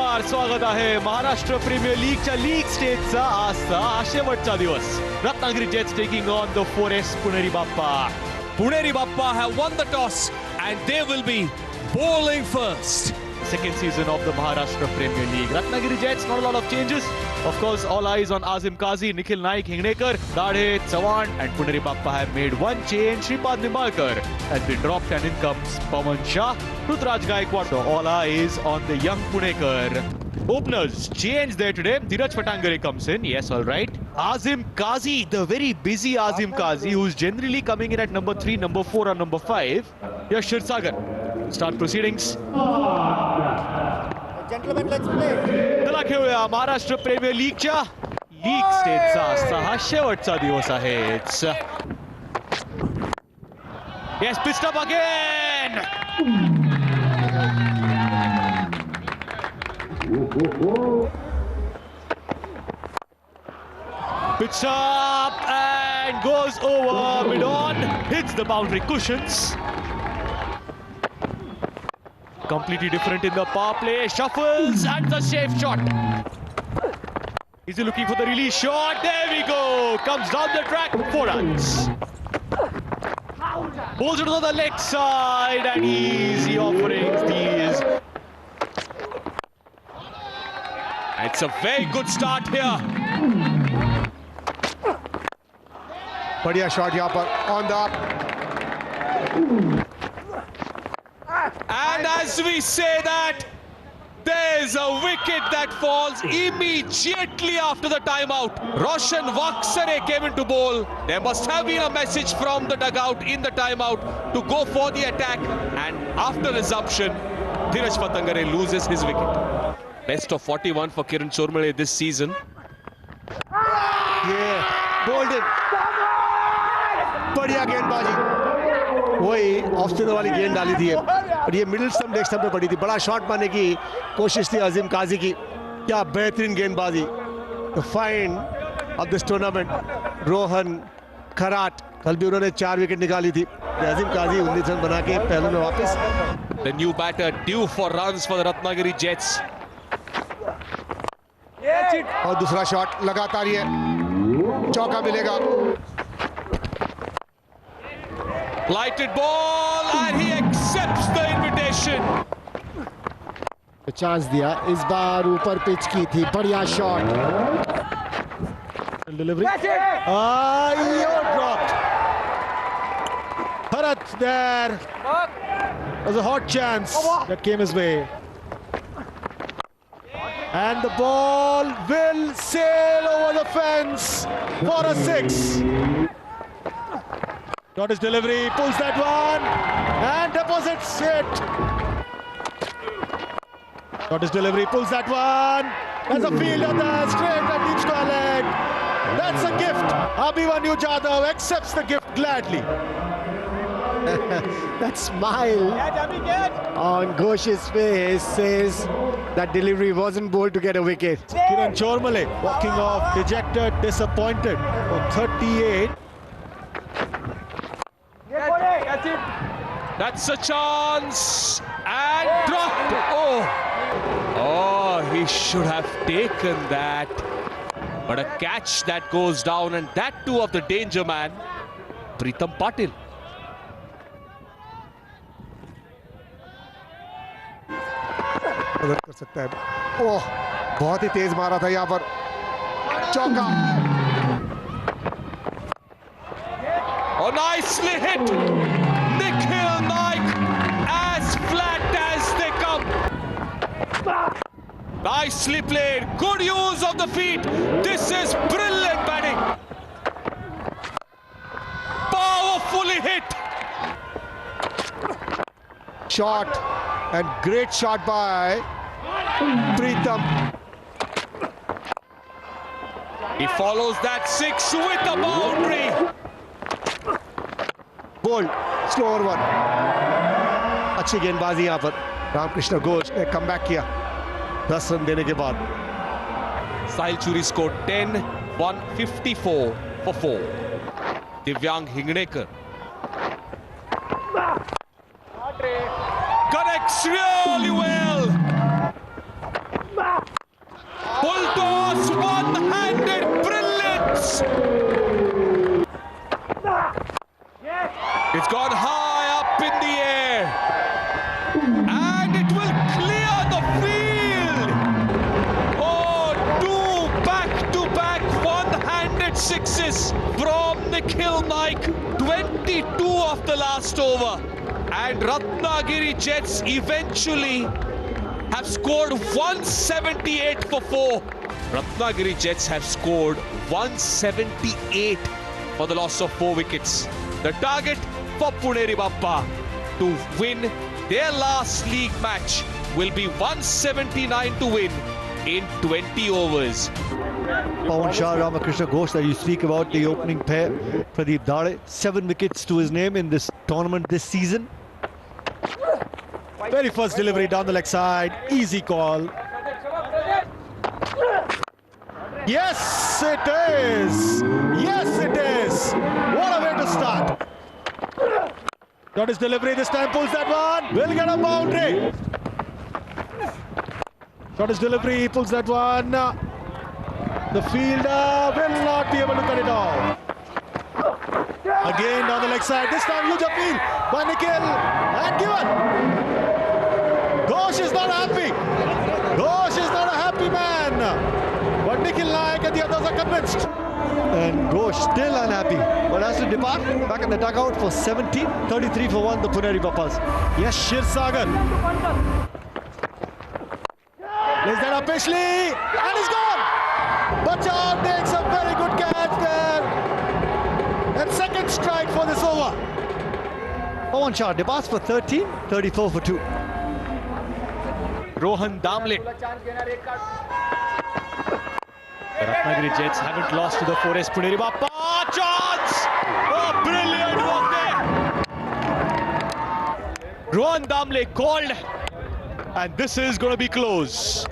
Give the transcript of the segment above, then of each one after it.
नमस्कार, स्वागत आहे महाराष्ट्र प्रीमियर लीगच्या लीग स्टेजचा आजचा शेवटचा दिवस. Ratnagiri jets taking on the forest Puneri Bappa. Puneri Bappa have won the toss and they will be bowling first. Second season of the Maharashtra Premier League. Ratnagiri Jets, not a lot of changes. Of course, all eyes on Azim Kazi, Nikhil Naik, Hingnekar, Dadhe, Chavan and Puneri Bappa have made one change. Shripad Nimbalkar has been dropped and in comes Pawan Shah, Rutraj Gaikwad. So all eyes on the young Punekar. Openers change there today. Dheeraj Patangare comes in. Yes, all right. Azim Kazi, the very busy Azim Kazi, who's generally coming in at number 3, number 4 or number 5. Yash Shirsagar. Start proceedings. Gentlemen, let's play. चला खेळूया Maharashtra premiere लीगच्या league स्टेजचा आजचा हा शेवटचा दिवस आहे. Yes, pitched up again. Pitched up and goes over mid-on, hits the boundary cushions. Completely different in the power play, shuffles and the safe shot. Is he looking for the release shot? There we go. Comes down the track, 4 runs. Pulls it to the leg side and easy offerings these. It's a very good start here. बढ़िया shot यहाँ पर on the up. And as we say that, there's a wicket that falls immediately after the timeout. Roshan Vaksare came into bowl. There must have been a message from the dugout in the timeout to go for the attack. And after resumption, Dheeraj Patangare loses his wicket. Best of 41 for Kiran Chormale this season. ये बोल्डन, बढ़िया गेंदबाजी. वही off spinner वाली गेंद डाली थी और ये मिडिल स्टंप लेग स्टंप पे पड़ी थी. बड़ा शॉट मारने की कोशिश थी अजीम काजी की. क्या बेहतरीन गेंदबाजी. The find of this tournament Rohan Kharat. कल भी उन्होंने 4 विकेट निकाली थी. अजीम काजी 19 रन बना के पहले में वापस. The new batter due for runs for the Ratnagiri Jets. और दूसरा शॉट लगातार ये चौका मिलेगा. Lighted ball and he accepts the invitation. Chance दिया. इस बार ऊपर पिच की थी. बढ़िया shot. Delivery. Dropped. Bharat there. Was a hot chance that came his way. And the ball will sail over the fence for a 6. Got his delivery, pulls that one and deposits it. Got his delivery, pulls that one. There's a fielder there, straight and deep square leg. That's a gift. Abhimanyu Jadhav accepts the gift gladly. That smile on Ghosh's face says that delivery wasn't bowled to get a wicket. Kiran Chormale walking off dejected, disappointed on 38. That's a chance and dropped. Oh, he should have taken that. But a catch that goes down, and that too of the danger man, Pritam Patil. कर सकता है. ओह, बहुत ही तेज मारा था यहाँ पर. चौका. Oh, nicely hit. Nikhil Naik, as flat as they come. Nicely played. Good use of the feet. This is brilliant batting. Powerfully hit. Shot and great shot by Pritam. He follows that 6 with a boundary. Bold, slow over one. अच्छी गेंदबाजी यहाँ पर. रामकृष्ण घोष ने come back किया 10 run देने के बाद. Sahil Churi scored 10, 154 for 4. Divyang Hingnekar. Connects really well. It's gone high up in the air. And it will clear the field. Oh, two back-to-back one-handed sixes from Nikhil Naik. 22 of the last over. And Ratnagiri Jets eventually have scored 178 for 4. Ratnagiri Jets have scored 178 for the loss of 4 wickets. The target for Puneri Bappa to win their last league match will be 179 to win in 20 overs. Pawan Shah, Ramakrishna Ghosh that you speak about, the opening pair. Pradeep Dade, 7 wickets to his name in this tournament this season. Very first delivery down the leg side. Easy call. Yes, it is. Yes, it is. What a way to start. Got his delivery this time, pulls that one. Will get a boundary. Got his delivery, pulls that one. The fielder will not be able to cut it off. Again down the leg side. This time huge appeal by Nikhil. And given. Ghosh is not happy. Ghosh is not a happy man. But Nikhil Naik and the others are convinced. And Ghosh still unhappy, but has to depart back in the dugout for 17. 33 for 1, the Puneri Bappas. Yes, Shirsagar. Plays that up Pishley. And he's gone. Bachar takes a very good catch there. And second strike for this over. Pawan Shah departs for 13, 34 for 2. Rohan Damle. The Ratnagiri Jets haven't lost to the Forest. Puneri Bappa, chance! Oh, brilliant work there! Rohan Damle called, and this is going to be close.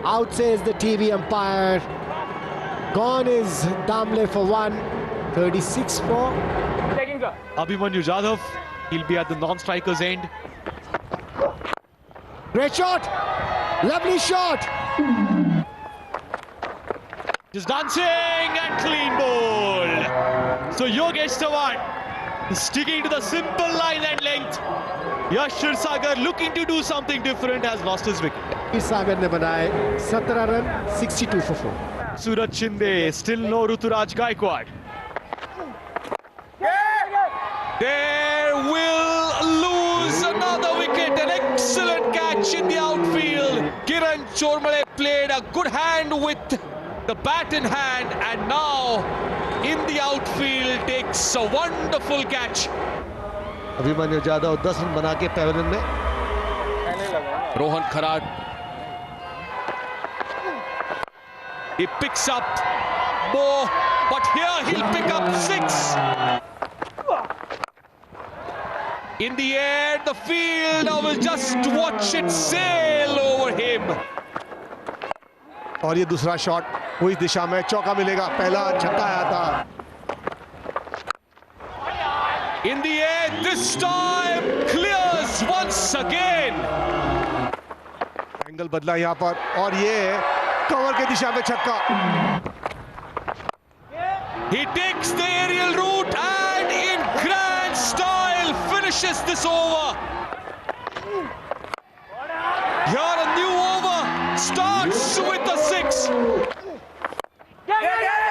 Out says the TV umpire. Gone is Damle for 1. 36 for. Abhimanyu Jadhav, he'll be at the non-striker's end. Great shot. Lovely shot. Just dancing and clean bowled. So Yogesh Dhawan sticking to the simple line and length. Yash Shirsagar looking to do something different has lost his wicket. Sagar ne banaye 17 run, 62 for 4. Suraj Shinde, still no Ruturaj Gaikwad. There will lose another wicket. An excellent catch in the outfield. Kiran Chormale played a good hand with the bat in hand, and now in the outfield takes a wonderful catch. Abhimanyu Jadhav 10 run बना के pavilion में. Rohan Kharad. He picks up more, but here he'll pick up 6. In the air, the fielder will just watch it sail over him. और ये दूसरा shot हुई दिशा में चौका मिलेगा. पहला छक्का आया था. In the air, this time clears once again. Angle बदला यहाँ पर और ये कवर के दिशा में छक्का. He takes the aerial route and in grand style finishes this over. Here a new over starts with a 6.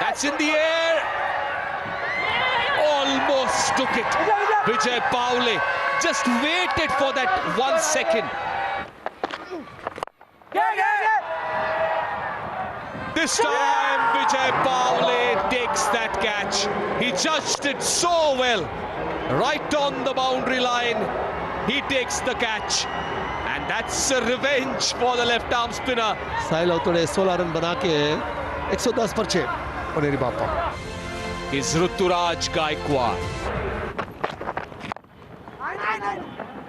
That's in the air. Almost took it. Vijay Paule just waited for that 1 second. This time Vijay Paule takes that catch. He judged it so well. Right on the boundary line, he takes the catch. And that's a revenge for the left arm spinner. Sahil Avatade 16 run बना के 110 पर 6. Puneri Bappa. Is Ruturaj Gaikwad.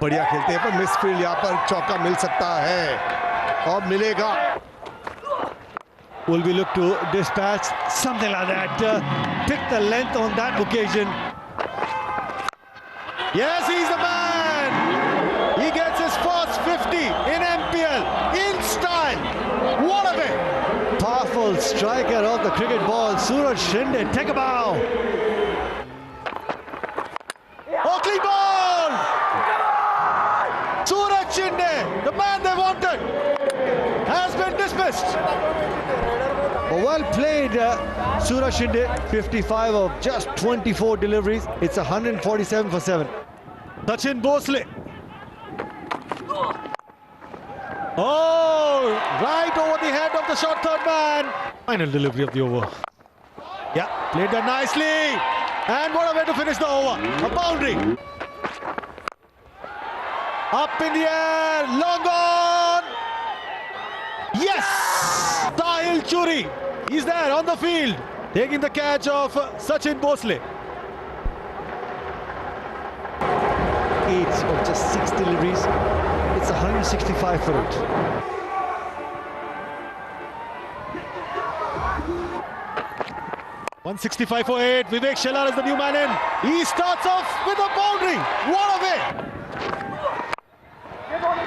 बढ़िया खेलते हैं पर misfield. यहाँ पर चौका मिल सकता है और मिलेगा. Will we look to dispatch something like that? Pick the length on that occasion. Yes, he's the man. He gets his first 50 in MPL in style. What a way. Powerful Wonderful striker of the cricket ball. Suraj Shinde, take a bow. Oakley ball! Suraj Shinde, the man they wanted, has been dismissed. Well played, Suraj Shinde. 55 of just 24 deliveries. It's 147 for 7. Sachin Bhosle. Oh, right over the head of the short third man. Final delivery of the over. Yeah, played that nicely. And what a way to finish the over. A boundary. Up in the air, long on. Yes! Sahil Churi. He's there on the field, taking the catch of Sachin Bhosle. 8 of just 6 deliveries. It's 165 for it. .165 for 8. Vivek Shelar is the new man in. He starts off with a boundary. What a way!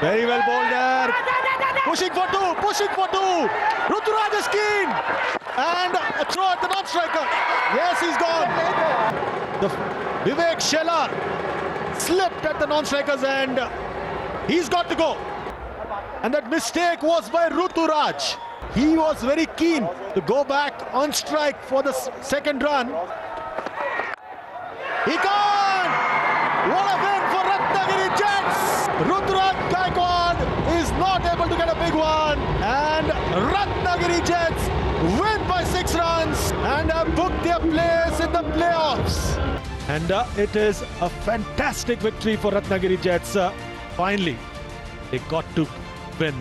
Very well bowled there. Pushing for 2. Pushing for 2. Ruturaj is keen. And a throw at the non-striker. Yes, he's gone. Vivek Shelar slipped at the non-striker's end. He's got to go. And that mistake was by Ruturaj. He was very keen to go back on strike for the second run. He can't! What a win for Ratnagiri Jets! Ruturaj Gaikwad is not able to get a big one. And Ratnagiri Jets win by 6 runs and have booked their place in the playoffs. And it is a fantastic victory for Ratnagiri Jets. Finally, they got to win.